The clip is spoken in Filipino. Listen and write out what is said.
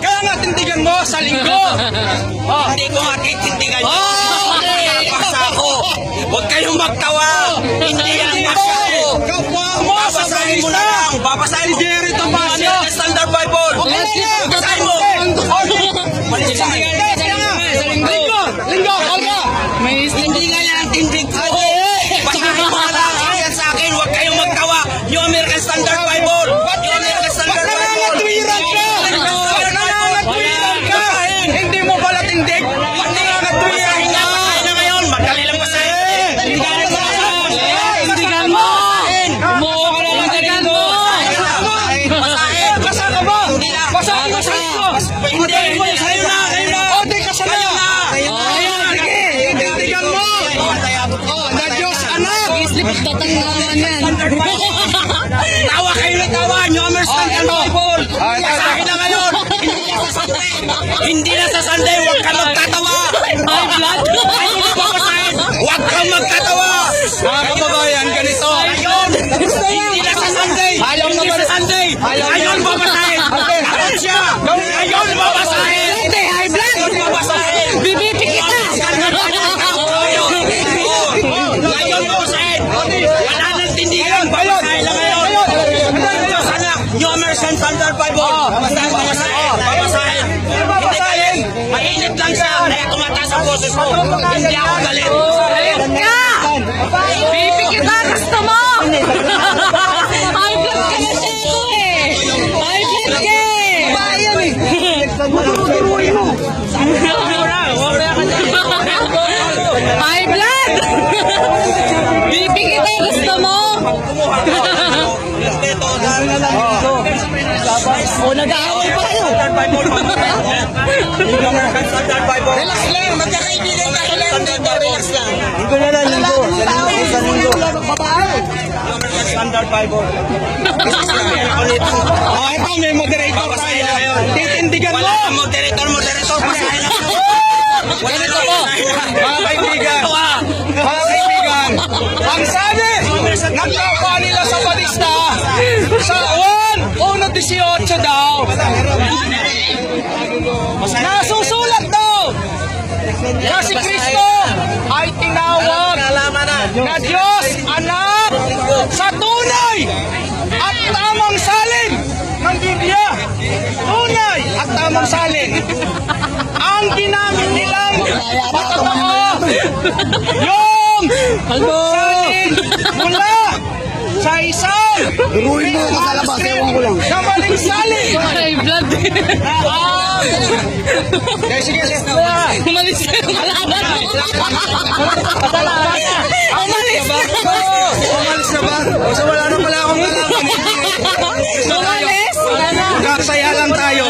Kaya nga tindigan mo sa linggo. Hindi ko nga titindigan nyo. Paksa ako. Huwag kayong magtawa. Hindi yan paksa ko. Babasahin mo na lang. Babasahin mo. Jerry Tomasio. Standard Bible. Babasahin mo. Linggo, Olga. Hindi nga yan ang tindig ko. Basahin mo na lang. Ayan sa akin. Huwag kayong magtawa. New American Standard Bible. New American Standard Bible. Nangangatwiran ka. Nangangatwiran ka. Hindi mo pala tindig. Nangangatwiran Basahin ka. na. Basahin na ngayon. Madali lang basahin. Tindigan mo. Kumuha ka na lang tindigan mo. Basa ka ba? Basahin mo sa ito. Hindi. Sa'yo na. Sa'yo na. O, di ka sana. Ayan, sige. Tindigan mo. Na Diyos anak. Tawa kayo na tawa. New American Standard Bible. Basahin na ngayon. Hindi na sa Sunday. Huwag ka magtatawa. Ayaw mo ba basahin? Huwag kang magtatawa. Mga kababayan, ganito. Ngayon. Hindi na sa Sunday. Hindi sa Sunday. Ngayon babasahin. Bakit siya? Ngayon babasahin. Ngayon babasahin. Bibipi kita! Ngayon babasahin. Wala nang tindigan. Babasahin na ngayon. Sana, New American Standard Bible. Babasahin. Hindi galit. Mainit lang siya. Kaya tumataas ang boses mo. Hindi ako galit. Ayun ka! Bibi kita! Gusto mo! High blood ka na siya ko eh! High blood ka eh! Bayan eh! High blood! Bibi kita! Gusto mo? O, nag-aaway pa kayo! Relax lang, magkakaibigan ka lang dito. Relax lang. Linggo na lang, linggo. Sa linggo. Standard Bible. Oh, ito may moderator tayo. Titindigan mo. Wala kang moderator, basahin na. Ganito po. Mga kaibigan. Mga kaibigan. Ang sabi ng kapwa nila sa balista sa 1:18 daw. Nasusulat daw na si Kristo ay tinawag na Diyos Anak sa tunay at tamang salin ng Biblia. Tunay at tamang salin. Ang ginamit nilang patatao yung salin mula sa isang na maling salin. High blood! Sige. Umalis ka ng kalaban! Umalis na ba? O, so wala na pala akong kalaban. Umalis? Wala na! Nagsaya lang tayo.